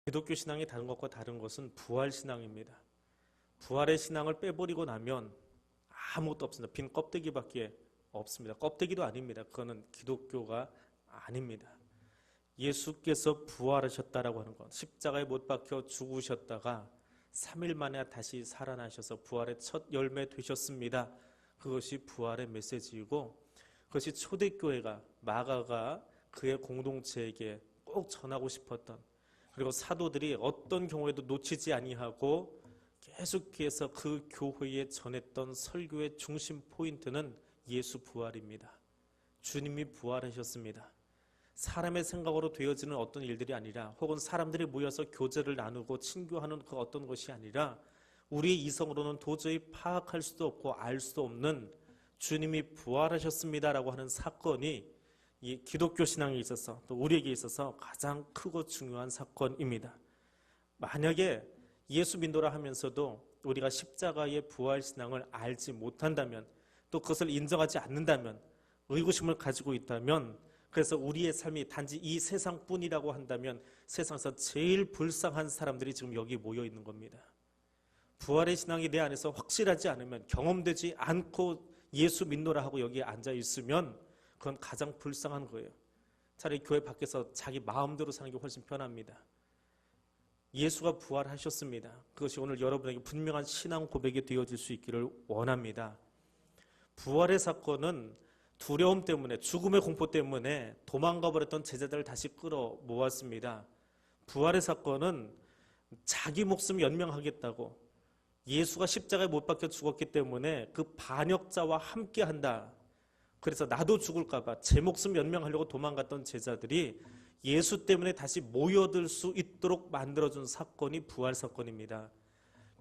기독교 신앙이 다른 것과 다른 것은 부활 신앙입니다. 부활의 신앙을 빼버리고 나면 아무것도 없습니다. 빈 껍데기밖에 없습니다. 껍데기도 아닙니다. 그거는 기독교가 아닙니다. 예수께서 부활하셨다라고 하는 것, 십자가에 못 박혀 죽으셨다가 3일 만에 다시 살아나셔서 부활의 첫 열매 되셨습니다. 그것이 부활의 메시지이고, 그것이 초대교회가, 마가가 그의 공동체에게 꼭 전하고 싶었던, 그리고 사도들이 어떤 경우에도 놓치지 아니하고 계속해서 그 교회에 전했던 설교의 중심 포인트는 예수 부활입니다. 주님이 부활하셨습니다. 사람의 생각으로 되어지는 어떤 일들이 아니라, 혹은 사람들이 모여서 교제를 나누고 친교하는 그 어떤 것이 아니라, 우리의 이성으로는 도저히 파악할 수도 없고 알 수도 없는 주님이 부활하셨습니다라고 하는 사건이 이 기독교 신앙에 있어서, 또 우리에게 있어서 가장 크고 중요한 사건입니다. 만약에 예수 믿노라 하면서도 우리가 십자가의 부활 신앙을 알지 못한다면, 또 그것을 인정하지 않는다면, 의구심을 가지고 있다면, 그래서 우리의 삶이 단지 이 세상뿐이라고 한다면 세상에서 제일 불쌍한 사람들이 지금 여기 모여 있는 겁니다. 부활의 신앙이 내 안에서 확실하지 않으면, 경험되지 않고 예수 믿노라 하고 여기에 앉아 있으면 그건 가장 불쌍한 거예요. 차라리 교회 밖에서 자기 마음대로 사는 게 훨씬 편합니다. 예수가 부활하셨습니다. 그것이 오늘 여러분에게 분명한 신앙 고백이 되어질 수 있기를 원합니다. 부활의 사건은 두려움 때문에, 죽음의 공포 때문에 도망가 버렸던 제자들을 다시 끌어 모았습니다. 부활의 사건은 자기 목숨 연명하겠다고, 예수가 십자가에 못 박혀 죽었기 때문에 그 반역자와 함께 한다, 그래서 나도 죽을까 봐 제 목숨 연명하려고 도망갔던 제자들이 예수 때문에 다시 모여들 수 있도록 만들어준 사건이 부활 사건입니다.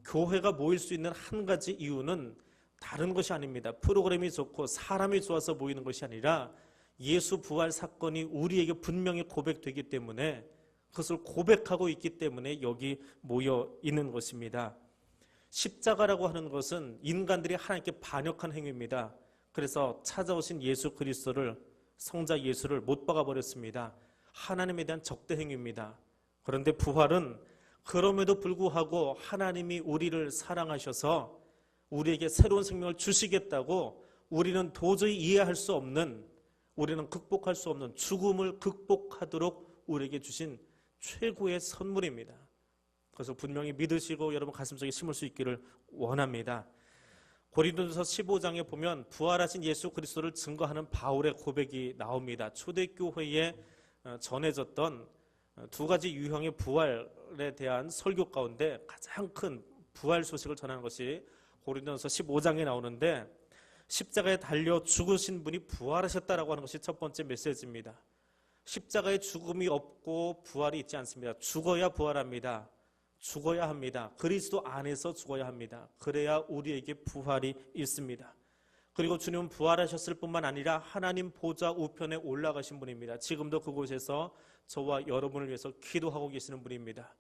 교회가 모일 수 있는 한 가지 이유는 다른 것이 아닙니다. 프로그램이 좋고 사람이 좋아서 모이는 것이 아니라 예수 부활 사건이 우리에게 분명히 고백되기 때문에, 그것을 고백하고 있기 때문에 여기 모여 있는 것입니다. 십자가라고 하는 것은 인간들이 하나님께 반역한 행위입니다. 그래서 찾아오신 예수 그리스도를, 성자 예수를 못 박아 버렸습니다. 하나님에 대한 적대 행위입니다. 그런데 부활은 그럼에도 불구하고 하나님이 우리를 사랑하셔서 우리에게 새로운 생명을 주시겠다고, 우리는 도저히 이해할 수 없는, 우리는 극복할 수 없는 죽음을 극복하도록 우리에게 주신 최고의 선물입니다. 그래서 분명히 믿으시고 여러분 가슴속에 심을 수 있기를 원합니다. 고린도전서 15장에 보면 부활하신 예수 그리스도를 증거하는 바울의 고백이 나옵니다. 초대교회에 전해졌던 두 가지 유형의 부활에 대한 설교 가운데 가장 큰 부활 소식을 전하는 것이 고린도전서 15장에 나오는데, 십자가에 달려 죽으신 분이 부활하셨다라고 하는 것이 첫 번째 메시지입니다. 십자가에 죽음이 없고 부활이 있지 않습니다. 죽어야 부활합니다. 죽어야 합니다. 그리스도 안에서 죽어야 합니다. 그래야 우리에게 부활이 있습니다. 그리고 주님은 부활하셨을 뿐만 아니라 하나님 보좌 우편에 올라가신 분입니다. 지금도 그곳에서 저와 여러분을 위해서 기도하고 계시는 분입니다.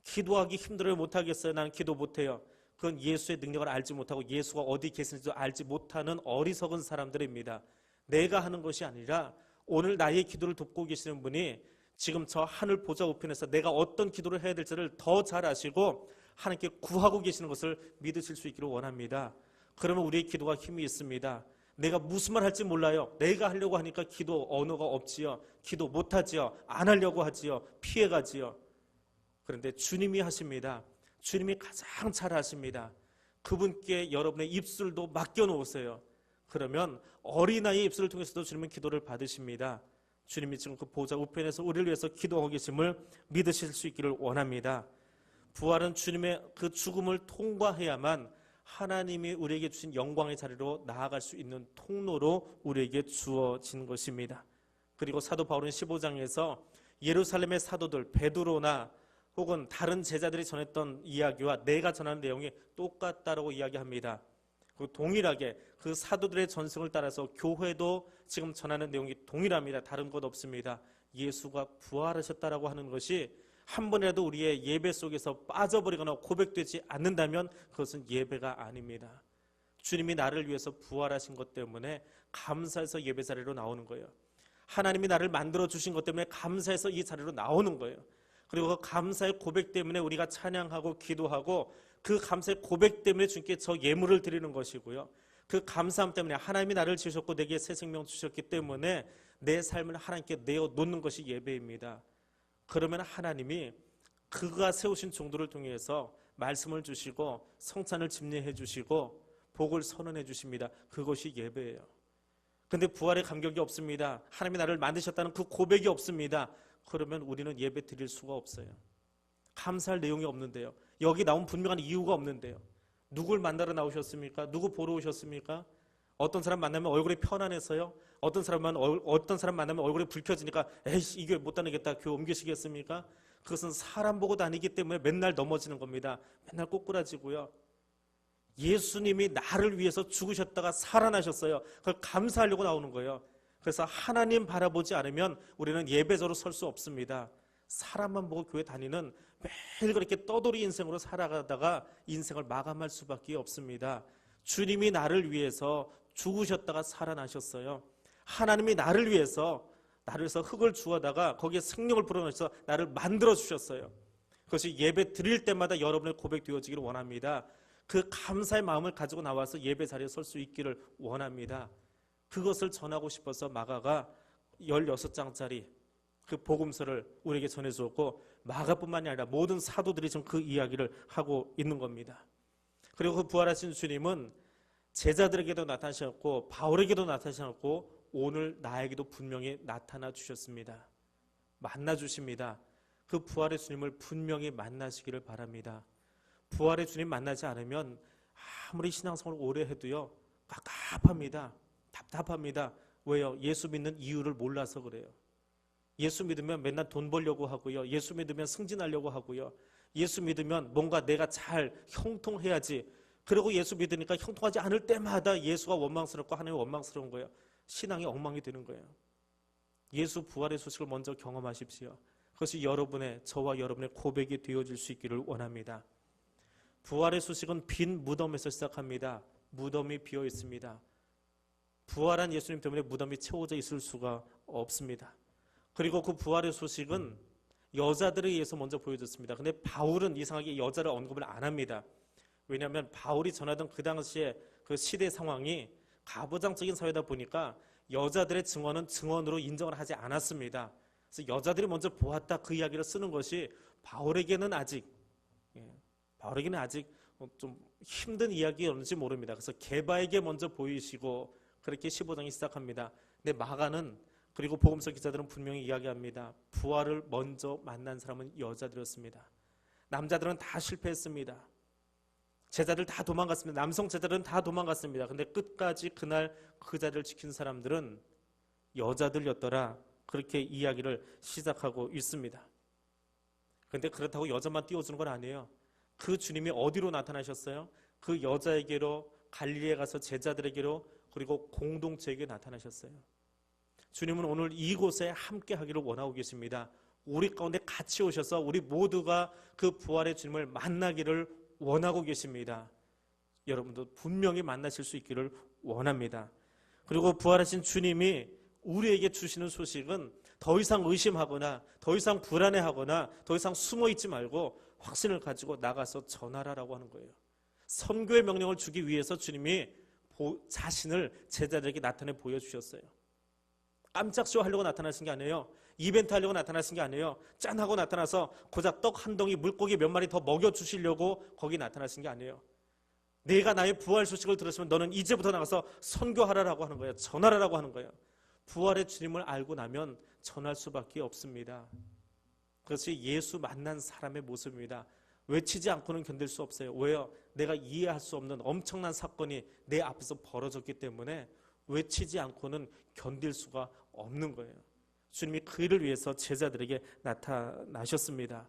기도하기 힘들어요? 못하겠어요? 나는 기도 못해요. 그건 예수의 능력을 알지 못하고 예수가 어디 계시는지도 알지 못하는 어리석은 사람들입니다. 내가 하는 것이 아니라 오늘 나의 기도를 돕고 계시는 분이 지금 저 하늘 보좌 우편에서 내가 어떤 기도를 해야 될지를 더 잘 아시고 하나님께 구하고 계시는 것을 믿으실 수 있기를 원합니다. 그러면 우리의 기도가 힘이 있습니다. 내가 무슨 말 할지 몰라요. 내가 하려고 하니까 기도 언어가 없지요. 기도 못하지요. 안 하려고 하지요. 피해가지요. 그런데 주님이 하십니다. 주님이 가장 잘 아십니다. 그분께 여러분의 입술도 맡겨놓으세요. 그러면 어린아이의 입술을 통해서도 주님은 기도를 받으십니다. 주님이 지금 그 보좌 우편에서 우리를 위해서 기도하고 계심을 믿으실 수 있기를 원합니다. 부활은 주님의 그 죽음을 통과해야만 하나님이 우리에게 주신 영광의 자리로 나아갈 수 있는 통로로 우리에게 주어진 것입니다. 그리고 사도 바울은 15장에서 예루살렘의 사도들 베드로나 혹은 다른 제자들이 전했던 이야기와 내가 전하는 내용이 똑같다라고 이야기합니다. 동일하게 그 사도들의 전승을 따라서 교회도 지금 전하는 내용이 동일합니다. 다른 것 없습니다. 예수가 부활하셨다라고 하는 것이 한 번이라도 우리의 예배 속에서 빠져버리거나 고백되지 않는다면 그것은 예배가 아닙니다. 주님이 나를 위해서 부활하신 것 때문에 감사해서 예배 자리로 나오는 거예요. 하나님이 나를 만들어주신 것 때문에 감사해서 이 자리로 나오는 거예요. 그리고 그 감사의 고백 때문에 우리가 찬양하고 기도하고 그 감사의 고백 때문에 주님께 저 예물을 드리는 것이고요. 그 감사함 때문에 하나님이 나를 지으셨고 내게 새 생명 주셨기 때문에 내 삶을 하나님께 내어놓는 것이 예배입니다. 그러면 하나님이 그가 세우신 종들을 통해서 말씀을 주시고 성찬을 집례해 주시고 복을 선언해 주십니다. 그것이 예배예요. 근데 부활의 감격이 없습니다. 하나님이 나를 만드셨다는 그 고백이 없습니다. 그러면 우리는 예배 드릴 수가 없어요. 감사할 내용이 없는데요. 여기 나온 분명한 이유가 없는데요. 누굴 만나러 나오셨습니까? 누구 보러 오셨습니까? 어떤 사람 만나면 얼굴이 편안해서요? 어떤 사람 만나면 얼굴이 불켜지니까 에이씨 이게 못 다니겠다 교회 옮기시겠습니까? 그것은 사람 보고 다니기 때문에 맨날 넘어지는 겁니다. 맨날 꼬꾸라지고요. 예수님이 나를 위해서 죽으셨다가 살아나셨어요. 그걸 감사하려고 나오는 거예요. 그래서 하나님 바라보지 않으면 우리는 예배자로 설 수 없습니다. 사람만 보고 교회 다니는 매일 그렇게 떠돌이 인생으로 살아가다가 인생을 마감할 수밖에 없습니다. 주님이 나를 위해서 죽으셨다가 살아나셨어요. 하나님이 나를 위해서 흙을 주워다가 거기에 생명을 불어넣어서 나를 만들어 주셨어요. 그것이 예배 드릴 때마다 여러분의 고백되어지기를 원합니다. 그 감사의 마음을 가지고 나와서 예배 자리에 설 수 있기를 원합니다. 그것을 전하고 싶어서 마가가 16장짜리 그 복음서를 우리에게 전해주었고 마가뿐만이 아니라 모든 사도들이 지금 그 이야기를 하고 있는 겁니다. 그리고 그 부활하신 주님은 제자들에게도 나타나셨고 바울에게도 나타나셨고 오늘 나에게도 분명히 나타나 주셨습니다. 만나 주십니다. 그 부활의 주님을 분명히 만나시기를 바랍니다. 부활의 주님 만나지 않으면 아무리 신앙생활을 오래 해도요 갑갑합니다. 답답합니다. 왜요? 예수 믿는 이유를 몰라서 그래요. 예수 믿으면 맨날 돈 벌려고 하고요. 예수 믿으면 승진하려고 하고요. 예수 믿으면 뭔가 내가 잘 형통해야지. 그리고 예수 믿으니까 형통하지 않을 때마다 예수가 원망스럽고 하나님이 원망스러운 거예요. 신앙이 엉망이 되는 거예요. 예수 부활의 소식을 먼저 경험하십시오. 그것이 저와 여러분의 고백이 되어질 수 있기를 원합니다. 부활의 소식은 빈 무덤에서 시작합니다. 무덤이 비어 있습니다. 부활한 예수님 때문에 무덤이 채워져 있을 수가 없습니다. 그리고 그 부활의 소식은 여자들에 의해서 먼저 보여졌습니다. 근데 바울은 이상하게 여자를 언급을 안 합니다. 왜냐하면 바울이 전하던 그 당시에 그 시대 상황이 가부장적인 사회다 보니까 여자들의 증언은 증언으로 인정을 하지 않았습니다. 그래서 여자들이 먼저 보았다 그 이야기를 쓰는 것이 바울에게는 아직 좀 힘든 이야기였는지 모릅니다. 그래서 게바에게 먼저 보이시고 그렇게 15장이 시작합니다. 근데 마가는 그리고 복음서 기자들은 분명히 이야기합니다. 부활을 먼저 만난 사람은 여자들이었습니다. 남자들은 다 실패했습니다. 제자들 다 도망갔습니다. 남성 제자들은 다 도망갔습니다. 근데 끝까지 그날 그 자리를 지킨 사람들은 여자들이었더라. 그렇게 이야기를 시작하고 있습니다. 근데 그렇다고 여자만 띄워주는 건 아니에요. 그 주님이 어디로 나타나셨어요? 그 여자에게로, 갈릴리에 가서 제자들에게로, 그리고 공동체에게 나타나셨어요. 주님은 오늘 이곳에 함께 하기를 원하고 계십니다. 우리 가운데 같이 오셔서 우리 모두가 그 부활의 주님을 만나기를 원하고 계십니다. 여러분도 분명히 만나실 수 있기를 원합니다. 그리고 부활하신 주님이 우리에게 주시는 소식은 더 이상 의심하거나 더 이상 불안해하거나 더 이상 숨어있지 말고 확신을 가지고 나가서 전하라라고 하는 거예요. 선교의 명령을 주기 위해서 주님이 자신을 제자들에게 나타내 보여주셨어요. 깜짝 쇼 하려고 나타나신 게 아니에요. 이벤트 하려고 나타나신 게 아니에요. 짠하고 나타나서 고작 떡 한 덩이 물고기 몇 마리 더 먹여주시려고 거기 나타나신 게 아니에요. 내가 나의 부활 소식을 들었으면 너는 이제부터 나가서 선교하라라고 하는 거예요. 전하라라고 하는 거예요. 부활의 주님을 알고 나면 전할 수밖에 없습니다. 그것이 예수 만난 사람의 모습입니다. 외치지 않고는 견딜 수 없어요. 왜요? 내가 이해할 수 없는 엄청난 사건이 내 앞에서 벌어졌기 때문에 외치지 않고는 견딜 수가 없는 거예요. 주님이 그 일을 위해서 제자들에게 나타나셨습니다.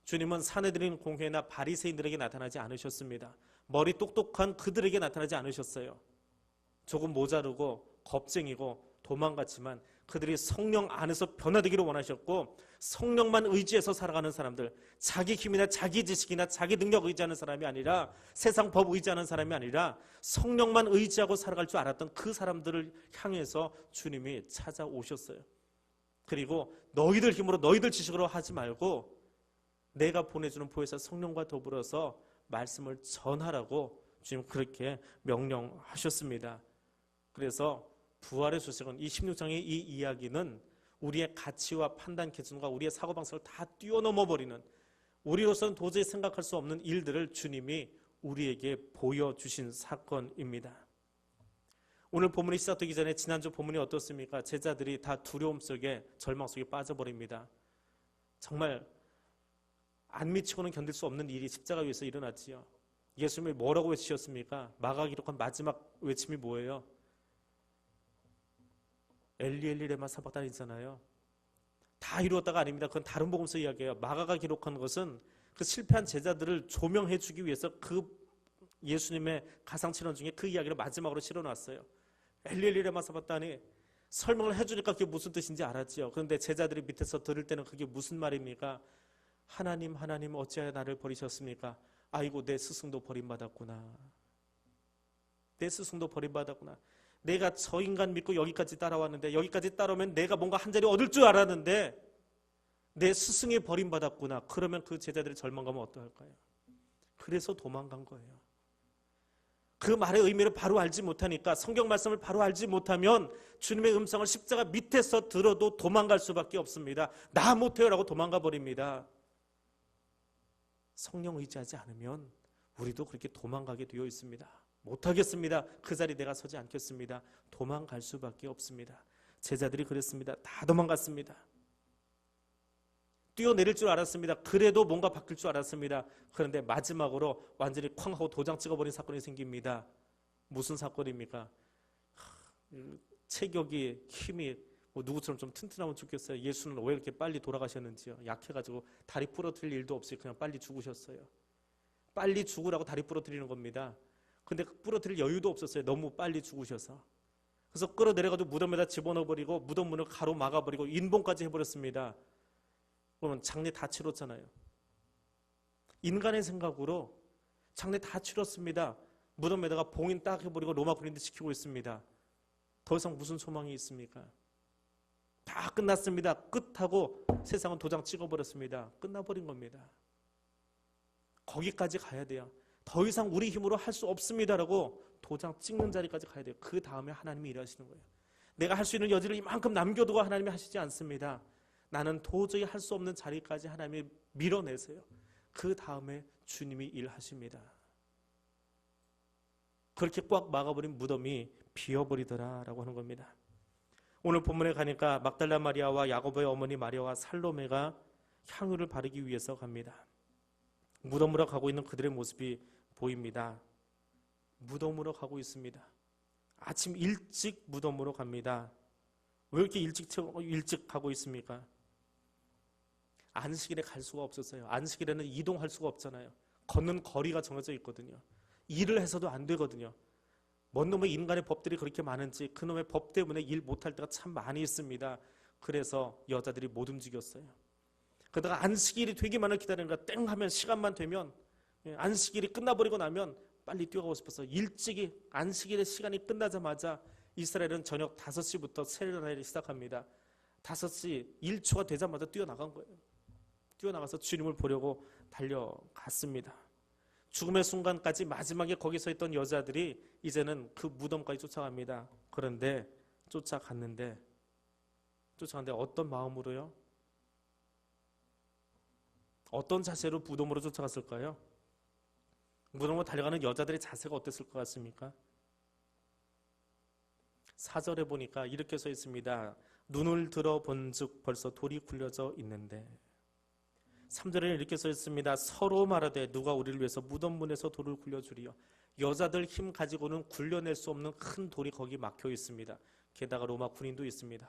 주님은 사내들인 공회나 바리새인들에게 나타나지 않으셨습니다. 머리 똑똑한 그들에게 나타나지 않으셨어요. 조금 모자르고 겁쟁이고 도망갔지만 그들이 성령 안에서 변화되기를 원하셨고 성령만 의지해서 살아가는 사람들, 자기 힘이나 자기 지식이나 자기 능력 의지하는 사람이 아니라 세상 법 의지하는 사람이 아니라 성령만 의지하고 살아갈 줄 알았던 그 사람들을 향해서 주님이 찾아오셨어요. 그리고 너희들 힘으로 너희들 지식으로 하지 말고 내가 보내주는 보혜사 성령과 더불어서 말씀을 전하라고 주님 그렇게 명령하셨습니다. 그래서 부활의 소식은 이 16장의 이 이야기는 우리의 가치와 판단 기준과 우리의 사고방식을 다 뛰어넘어 버리는, 우리로서는 도저히 생각할 수 없는 일들을 주님이 우리에게 보여주신 사건입니다. 오늘 본문이 시작되기 전에 지난주 본문이 어떻습니까? 제자들이 다 두려움 속에, 절망 속에 빠져버립니다. 정말 안 미치고는 견딜 수 없는 일이 십자가 위에서 일어났지요. 예수님이 뭐라고 외치셨습니까? 마가가 기록한 마지막 외침이 뭐예요? 엘리 엘리 레마 사박단이잖아요. 다 이루었다가 아닙니다. 그건 다른 복음서 이야기예요. 마가가 기록한 것은 그 실패한 제자들을 조명해 주기 위해서 그 예수님의 가상칠언 중에 그 이야기를 마지막으로 실어놨어요. 엘리 엘리 레마 사박단이 설명을 해주니까 그게 무슨 뜻인지 알았지요. 그런데 제자들이 밑에서 들을 때는 그게 무슨 말입니까? 하나님 하나님 어찌하여 나를 버리셨습니까? 아이고 내 스승도 버림받았구나. 내 스승도 버림받았구나. 내가 저 인간 믿고 여기까지 따라왔는데, 여기까지 따라오면 내가 뭔가 한 자리 얻을 줄 알았는데 내 스승이 버림받았구나. 그러면 그 제자들의 절망감은 어떠할까요? 그래서 도망간 거예요. 그 말의 의미를 바로 알지 못하니까, 성경 말씀을 바로 알지 못하면 주님의 음성을 십자가 밑에서 들어도 도망갈 수밖에 없습니다. 나 못해요 라고 도망가 버립니다. 성령 의지하지 않으면 우리도 그렇게 도망가게 되어 있습니다. 못하겠습니다. 그 자리 내가 서지 않겠습니다. 도망갈 수밖에 없습니다. 제자들이 그랬습니다. 다 도망갔습니다. 뛰어내릴 줄 알았습니다. 그래도 뭔가 바뀔 줄 알았습니다. 그런데 마지막으로 완전히 쾅 하고 도장 찍어버린 사건이 생깁니다. 무슨 사건입니까? 체격이, 힘이 누구처럼 좀 튼튼하면 좋겠어요. 예수는 왜 이렇게 빨리 돌아가셨는지요. 약해가지고 다리 부러뜨릴 일도 없이 그냥 빨리 죽으셨어요. 빨리 죽으라고 다리 부러뜨리는 겁니다. 근데 부러뜨릴 여유도 없었어요. 너무 빨리 죽으셔서. 그래서 끌어내려가지고 무덤에다 집어넣어버리고 무덤 문을 가로 막아버리고 인봉까지 해버렸습니다. 그러면 장례 다 치렀잖아요. 인간의 생각으로 장례 다 치렀습니다. 무덤에다가 봉인 딱 해버리고 로마 군인들 지키고 있습니다. 더 이상 무슨 소망이 있습니까? 다 끝났습니다. 끝하고 세상은 도장 찍어버렸습니다. 끝나버린 겁니다. 거기까지 가야 돼요. 더 이상 우리 힘으로 할 수 없습니다라고 도장 찍는 자리까지 가야 돼요. 그 다음에 하나님이 일하시는 거예요. 내가 할 수 있는 여지를 이만큼 남겨두고 하나님이 하시지 않습니다. 나는 도저히 할 수 없는 자리까지 하나님이 밀어내세요. 그 다음에 주님이 일하십니다. 그렇게 꽉 막아버린 무덤이 비어버리더라라고 하는 겁니다. 오늘 본문에 가니까 막달라 마리아와 야고보의 어머니 마리아와 살로메가 향유를 바르기 위해서 갑니다. 무덤으로 가고 있는 그들의 모습이 보입니다. 무덤으로 가고 있습니다. 아침 일찍 무덤으로 갑니다. 왜 이렇게 일찍 가고 있습니까? 안식일에 갈 수가 없었어요. 안식일에는 이동할 수가 없잖아요. 걷는 거리가 정해져 있거든요. 일을 해서도 안 되거든요. 뭔 놈의 인간의 법들이 그렇게 많은지 그놈의 법 때문에 일 못할 때가 참 많이 있습니다. 그래서 여자들이 못 움직였어요. 그러다가 안식일이 되기만을 기다리는 거야. 땡 하면 시간만 되면, 안식일이 끝나버리고 나면 빨리 뛰어가고 싶었어요. 일찍이 안식일의 시간이 끝나자마자 이스라엘은 저녁 5시부터 세례를 시작합니다. 5시 1초가 되자마자 뛰어나간 거예요. 뛰어나가서 주님을 보려고 달려갔습니다. 죽음의 순간까지 마지막에 거기 서 있던 여자들이 이제는 그 무덤까지 쫓아갑니다. 그런데 쫓아갔는데 어떤 마음으로요? 어떤 자세로 무덤으로 쫓아갔을까요? 무덤으로 달려가는 여자들의 자세가 어땠을 것 같습니까? 4절에 보니까 이렇게 써 있습니다. 눈을 들어본 즉 벌써 돌이 굴려져 있는데, 3절에는 이렇게 써 있습니다. 서로 말하되 누가 우리를 위해서 무덤 문에서 돌을 굴려주리요. 여자들 힘 가지고는 굴려낼 수 없는 큰 돌이 거기 막혀 있습니다. 게다가 로마 군인도 있습니다.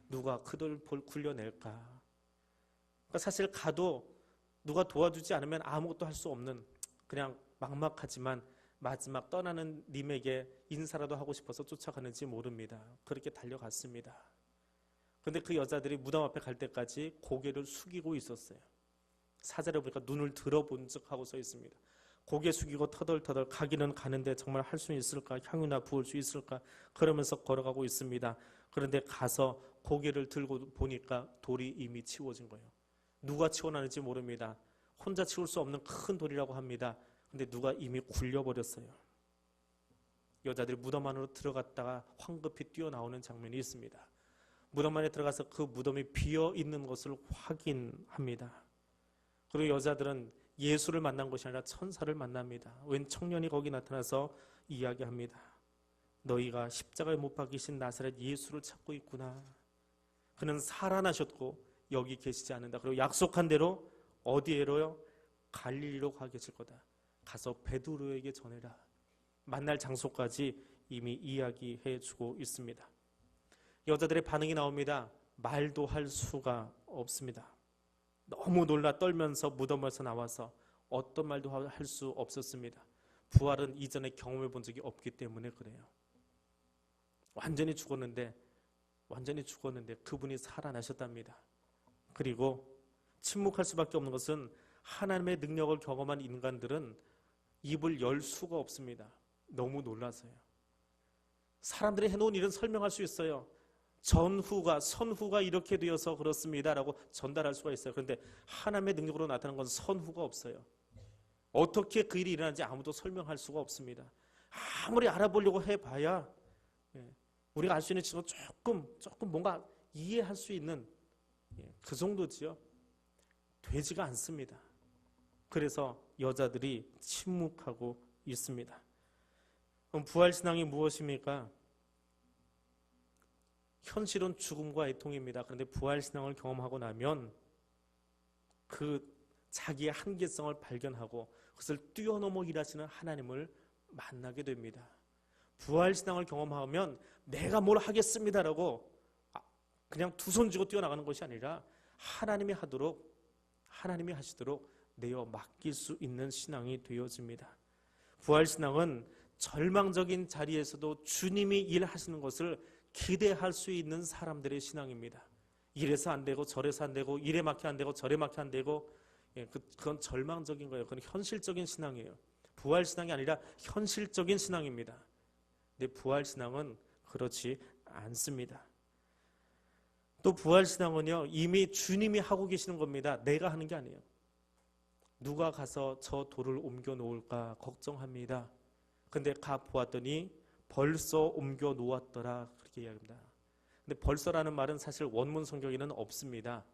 누가 그 돌 굴려낼까? 그러니까 사실 가도 누가 도와주지 않으면 아무것도 할 수 없는, 그냥 막막하지만 마지막 떠나는 님에게 인사라도 하고 싶어서 쫓아가는지 모릅니다. 그렇게 달려갔습니다. 그런데 그 여자들이 무덤 앞에 갈 때까지 고개를 숙이고 있었어요. 4절에 보니까 눈을 들어본 즉 하고 써 있습니다. 고개 숙이고 터덜터덜 가기는 가는데 정말 할 수 있을까? 향유나 부을 수 있을까? 그러면서 걸어가고 있습니다. 그런데 가서 고개를 들고 보니까 돌이 이미 치워진 거예요. 누가 치워놨는지 모릅니다. 혼자 치울 수 없는 큰 돌이라고 합니다. 근데 누가 이미 굴려버렸어요. 여자들이 무덤 안으로 들어갔다가 황급히 뛰어나오는 장면이 있습니다. 무덤 안에 들어가서 그 무덤이 비어 있는 것을 확인합니다. 그리고 여자들은 예수를 만난 것이 아니라 천사를 만납니다. 웬 청년이 거기 나타나서 이야기합니다. 너희가 십자가에 못 박히신 나사렛 예수를 찾고 있구나. 그는 살아나셨고 여기 계시지 않는다. 그리고 약속한 대로 어디에로요? 갈릴리로 가 계실 거다. 가서 베드로에게 전해라. 만날 장소까지 이미 이야기해 주고 있습니다. 여자들의 반응이 나옵니다. 말도 할 수가 없습니다. 너무 놀라 떨면서 무덤에서 나와서 어떤 말도 할 수 없었습니다. 부활은 이전에 경험해 본 적이 없기 때문에 그래요. 완전히 죽었는데 그분이 살아나셨답니다. 그리고 침묵할 수밖에 없는 것은 하나님의 능력을 경험한 인간들은 입을 열 수가 없습니다. 너무 놀라서요. 사람들이 해놓은 일은 설명할 수 있어요. 선후가 이렇게 되어서 그렇습니다 라고 전달할 수가 있어요. 그런데 하나님의 능력으로 나타난 건 선후가 없어요. 어떻게 그 일이 일어나는지 아무도 설명할 수가 없습니다. 아무리 알아보려고 해봐야 우리가 알 수 있는 지금 조금 뭔가 이해할 수 있는 그 정도지요. 되지가 않습니다. 그래서 여자들이 침묵하고 있습니다. 그럼 부활신앙이 무엇입니까? 현실은 죽음과 애통입니다. 그런데 부활신앙을 경험하고 나면 그 자기의 한계성을 발견하고 그것을 뛰어넘어 일하시는 하나님을 만나게 됩니다. 부활신앙을 경험하면 내가 뭘 하겠습니다라고 그냥 두 손 쥐고 뛰어나가는 것이 아니라 하나님이 하시도록 내어 맡길 수 있는 신앙이 되어집니다. 부활신앙은 절망적인 자리에서도 주님이 일하시는 것을 기대할 수 있는 사람들의 신앙입니다. 이래서 안 되고 저래서 안 되고 이래 막혀 안 되고 저래 막혀 안 되고 그건 절망적인 거예요. 그건 현실적인 신앙이에요. 부활신앙이 아니라 현실적인 신앙입니다. 근데 부활신앙은 그렇지 않습니다. 또 부활신앙은요, 이미 주님이 하고 계시는 겁니다. 내가 하는 게 아니에요. 누가 가서 저 돌을 옮겨 놓을까 걱정합니다. 근데 가 보았더니 벌써 옮겨 놓았더라 그렇게 이야기합니다. 근데 벌써라는 말은 사실 원문 성경에는 없습니다.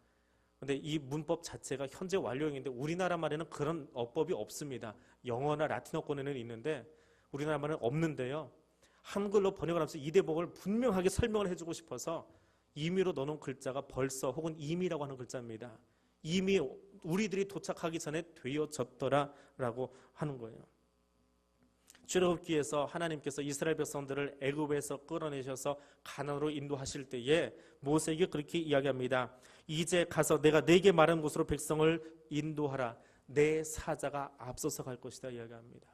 근데 이 문법 자체가 현재 완료형인데 우리나라 말에는 그런 어법이 없습니다. 영어나 라틴어권에는 있는데 우리나라 말은 없는데요. 한글로 번역을 하면서 이 대목을 분명하게 설명을 해주고 싶어서 임의로 넣어놓은 글자가 벌써 혹은 이미라고 하는 글자입니다. 이미 우리들이 도착하기 전에 되어졌더라라고 하는 거예요. 출애굽기에서 하나님께서 이스라엘 백성들을 애굽에서 끌어내셔서 가나안으로 인도하실 때에 모세에게 그렇게 이야기합니다. 이제 가서 내가 네게 말한 곳으로 백성을 인도하라. 내 사자가 앞서서 갈 것이다 이야기합니다.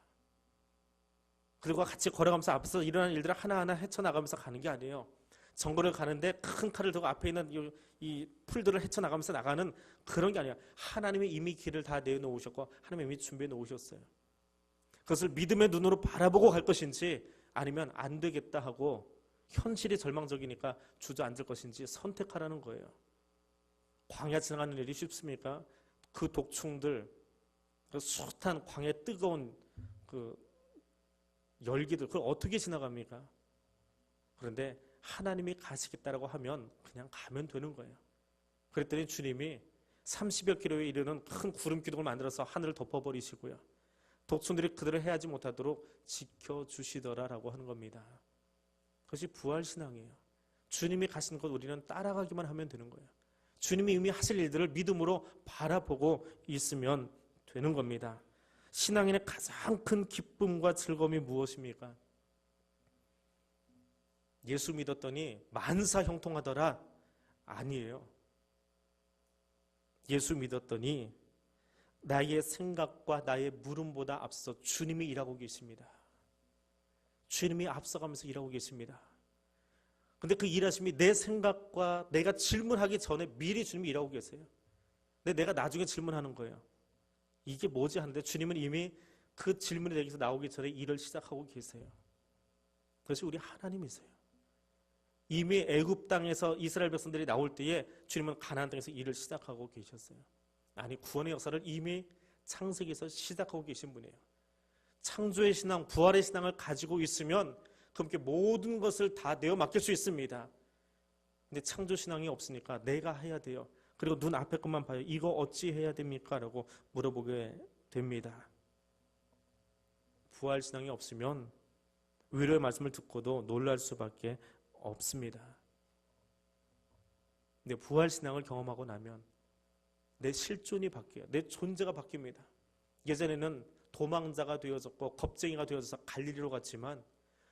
그리고 같이 걸어가면서 앞서 일어나는 일들을 하나하나 헤쳐나가면서 가는 게 아니에요. 정글을 가는데 큰 칼을 들고 앞에 있는 이 풀들을 헤쳐나가면서 나가는 그런 게 아니라 하나님이 이미 길을 다 내놓으셨고 하나님이 이미 준비해 놓으셨어요. 그것을 믿음의 눈으로 바라보고 갈 것인지 아니면 안 되겠다 하고 현실이 절망적이니까 주저앉을 것인지 선택하라는 거예요. 광야 지나가는 일이 쉽습니까? 그 독충들, 그 숱한 광야 뜨거운 그 열기들 그걸 어떻게 지나갑니까? 그런데 하나님이 가시겠다라고 하면 그냥 가면 되는 거예요. 그랬더니 주님이 30여 킬로에 이르는 큰 구름 기둥을 만들어서 하늘을 덮어버리시고요. 독충들이 그들을 해하지 못하도록 지켜주시더라라고 하는 겁니다. 그것이 부활신앙이에요. 주님이 가시는 것 우리는 따라가기만 하면 되는 거예요. 주님이 이미 하실 일들을 믿음으로 바라보고 있으면 되는 겁니다. 신앙인의 가장 큰 기쁨과 즐거움이 무엇입니까? 예수 믿었더니 만사 형통하더라? 아니에요. 예수 믿었더니 나의 생각과 나의 물음보다 앞서 주님이 일하고 계십니다. 주님이 앞서가면서 일하고 계십니다. 근데 그 일하심이 내 생각과 내가 질문하기 전에 미리 주님이 일하고 계세요. 근데 내가 나중에 질문하는 거예요. 이게 뭐지 하는데 주님은 이미 그 질문이 내게서 나오기 전에 일을 시작하고 계세요. 그것이 우리 하나님이세요. 이미 애굽 땅에서 이스라엘 백성들이 나올 때에 주님은 가나안 땅에서 일을 시작하고 계셨어요. 아니 구원의 역사를 이미 창세기에서 시작하고 계신 분이에요. 창조의 신앙, 부활의 신앙을 가지고 있으면 그분께 모든 것을 다 내어 맡길 수 있습니다. 근데 창조 신앙이 없으니까 내가 해야 돼요. 그리고 눈 앞에 것만 봐요. 이거 어찌 해야 됩니까? 라고 물어보게 됩니다. 부활 신앙이 없으면 위로의 말씀을 듣고도 놀랄 수밖에 없습니다. 근데 부활 신앙을 경험하고 나면 내 실존이 바뀌어요. 내 존재가 바뀝니다. 예전에는 도망자가 되어졌고 겁쟁이가 되어져서 갈릴리로 갔지만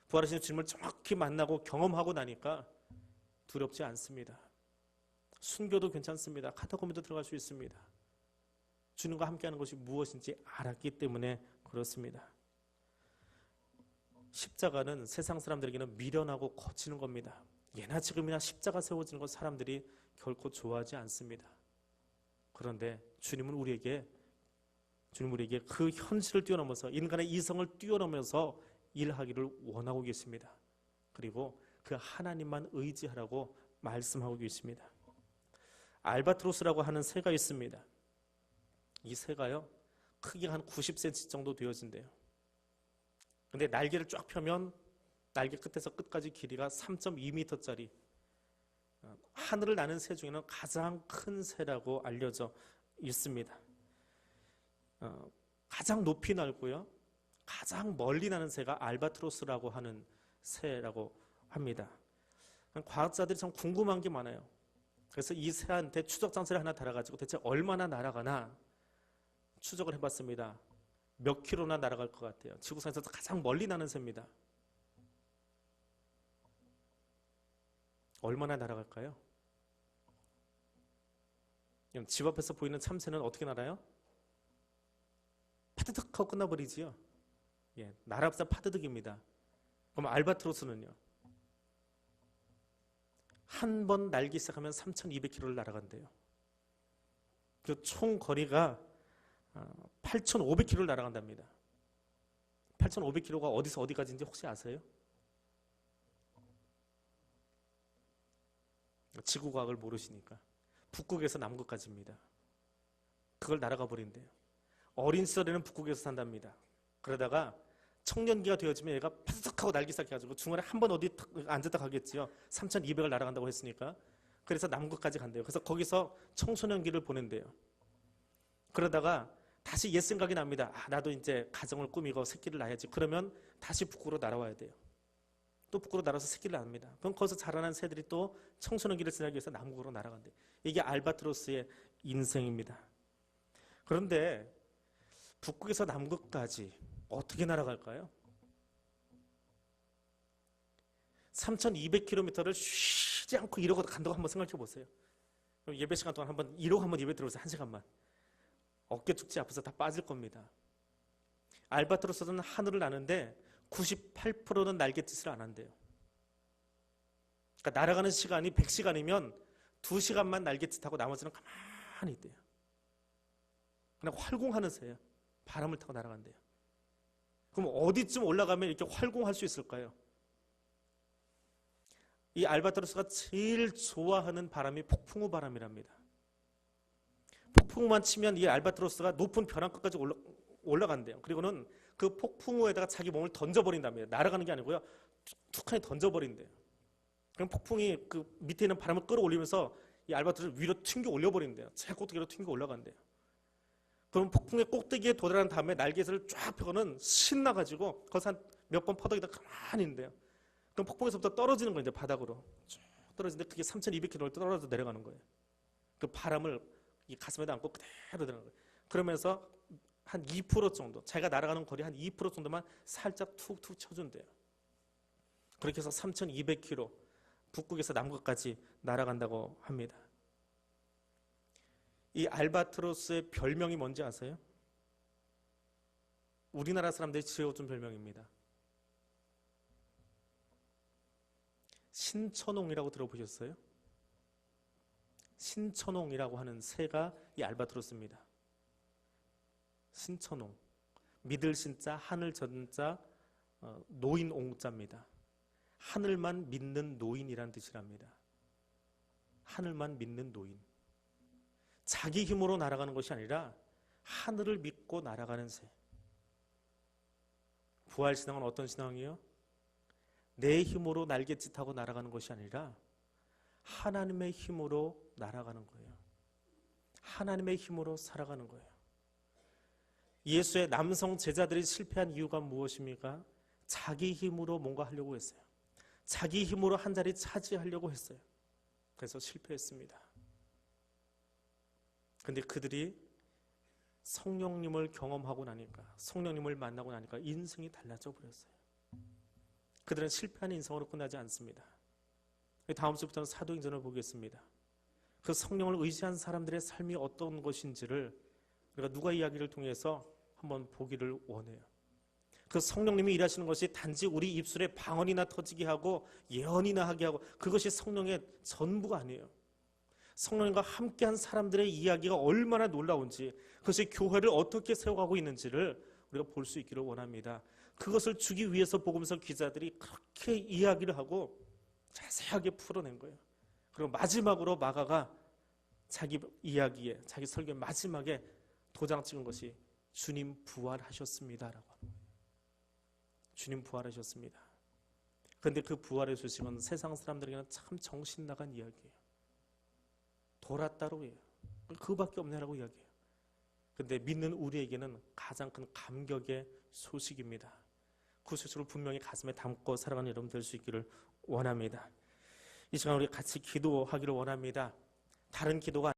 부활하신 주님을 정확히 만나고 경험하고 나니까 두렵지 않습니다. 순교도 괜찮습니다. 카타콤에도 들어갈 수 있습니다. 주님과 함께하는 것이 무엇인지 알았기 때문에 그렇습니다. 십자가는 세상 사람들에게는 미련하고 거치는 겁니다. 예나 지금이나 십자가 세워지는 것 사람들이 결코 좋아하지 않습니다. 그런데 주님은 우리에게 그 현실을 뛰어넘어서 인간의 이성을 뛰어넘어서 일하기를 원하고 계십니다. 그리고 그 하나님만 의지하라고 말씀하고 계십니다. 알바트로스라고 하는 새가 있습니다. 이 새가요, 크기가 한 90cm 정도 되어진대요. 근데 날개를 쫙 펴면 날개 끝에서 끝까지 길이가 3.2m짜리 하늘을 나는 새 중에는 가장 큰 새라고 알려져 있습니다. 가장 높이 날고요, 가장 멀리 나는 새가 알바트로스라고 하는 새라고 합니다. 과학자들이 참 궁금한 게 많아요. 그래서 이 새한테 추적 장치를 하나 달아가지고 대체 얼마나 날아가나 추적을 해봤습니다. 몇 킬로나 날아갈 것 같아요. 지구상에서 가장 멀리 나는 새입니다. 얼마나 날아갈까요? 집 앞에서 보이는 참새는 어떻게 날아요? 파드득 하고 끝나버리지요. 예, 날아서 파드득입니다. 그럼 알바트로스는요? 한 번 날기 시작하면 3,200km를 날아간대요. 그 총 거리가 8,500km를 날아간답니다. 8,500km가 어디서 어디까지인지 혹시 아세요? 지구과학을 모르시니까 북극에서 남극까지입니다. 그걸 날아가 버린대요. 어린 시절에는 북극에서 산답니다. 그러다가 청년기가 되어지면 얘가 파삭하고 날기 시작해가지고 중간에 한 번 어디 앉았다 가겠지요. 3,200을 날아간다고 했으니까. 그래서 남극까지 간대요. 그래서 거기서 청소년기를 보낸대요. 그러다가 다시 옛 생각이 납니다. 나도 이제 가정을 꾸미고 새끼를 낳아야지. 그러면 다시 북극으로 날아와야 돼요. 또 북극으로 날아서 새끼를 낳습니다. 그럼 거기서 자라난 새들이 또 청소년기를 지나기 위해서 남극으로 날아간대요. 이게 알바트로스의 인생입니다. 그런데 북극에서 남극까지 어떻게 날아갈까요? 3,200km를 쉬지 않고 이러고 간다고 한번 생각해 보세요. 그럼 예배 시간 동안 이러고 한번 예배 들어보세요. 1시간만. 어깨 축지 앞에서 다 빠질 겁니다. 알바트로스는 하늘을 나는데 98%는 날갯짓을 안 한대요. 그러니까 날아가는 시간이 100시간이면 2시간만 날갯짓하고 나머지는 가만히 있대요. 그냥 활공하는 새예요. 바람을 타고 날아간대요. 그럼 어디쯤 올라가면 이렇게 활공할 수 있을까요? 이 알바트로스가 제일 좋아하는 바람이 폭풍우 바람이랍니다. 폭풍우만 치면 이 알바트로스가 높은 벼랑 끝까지 올라간대요. 그리고는 그 폭풍우에다가 자기 몸을 던져버린답니다. 날아가는 게 아니고요. 툭하니 던져버린대요. 그럼 폭풍이 그 밑에 있는 바람을 끌어올리면서 이 알바트로스를 위로 튕겨 올려버린대요. 제 꼭대기로 튕겨 올라간대요. 그럼 폭풍의 꼭대기에 도달한 다음에 날개를 쫙 펴고는 신나가지고 거기서 한 몇 번 퍼덕이다 가만히 있는데요. 그럼 폭풍에서부터 떨어지는 거예요. 이제 바닥으로 쭉 떨어지는데 그게 3,200km를 떨어져 내려가는 거예요. 그 바람을 이 가슴에다 안고 그대로 내려가는 거예요. 그러면서 한 2% 정도, 자기가 날아가는 거리 한 2% 정도만 살짝 툭툭 쳐준대요. 그렇게 해서 3,200km 북극에서 남극까지 날아간다고 합니다. 이 알바트로스의 별명이 뭔지 아세요? 우리나라 사람들이 지어준 별명입니다. 신천홍이라고 들어보셨어요? 신천홍이라고 하는 새가 이 알바트로스입니다. 신천홍, 믿을 신자, 하늘 전자, 노인 옹자입니다. 하늘만 믿는 노인이란 뜻이랍니다. 하늘만 믿는 노인. 자기 힘으로 날아가는 것이 아니라 하늘을 믿고 날아가는 새. 부활신앙은 어떤 신앙이에요? 내 힘으로 날갯짓 타고 날아가는 것이 아니라 하나님의 힘으로 날아가는 거예요. 하나님의 힘으로 살아가는 거예요. 예수의 남성 제자들이 실패한 이유가 무엇입니까? 자기 힘으로 뭔가 하려고 했어요. 자기 힘으로 한 자리 차지하려고 했어요. 그래서 실패했습니다. 근데 그들이 성령님을 경험하고 나니까, 성령님을 만나고 나니까 인생이 달라져 버렸어요. 그들은 실패한 인생으로 끝나지 않습니다. 다음 주부터는 사도행전을 보겠습니다. 그 성령을 의지한 사람들의 삶이 어떤 것인지를 우리가 누가 이야기를 통해서 한번 보기를 원해요. 그 성령님이 일하시는 것이 단지 우리 입술에 방언이나 터지게 하고 예언이나 하게 하고 그것이 성령의 전부가 아니에요. 성령님과 함께한 사람들의 이야기가 얼마나 놀라운지, 그것이 교회를 어떻게 세워가고 있는지를 우리가 볼 수 있기를 원합니다. 그것을 주기 위해서 복음서 기자들이 그렇게 이야기를 하고 자세하게 풀어낸 거예요. 그리고 마지막으로 마가가 자기 이야기에, 자기 설교의 마지막에 도장 찍은 것이 주님 부활하셨습니다라고 하는 거예요. 주님 부활하셨습니다. 그런데 그 부활의 소식은 세상 사람들에게는 참 정신 나간 이야기예요. 돌았다로 해요. 그거밖에 없네라고 이야기해요. 그런데 믿는 우리에게는 가장 큰 감격의 소식입니다. 그 소식을 분명히 가슴에 담고 살아가는 여러분 될 수 있기를 원합니다. 이 시간 우리 같이 기도하기를 원합니다. 다른 기도가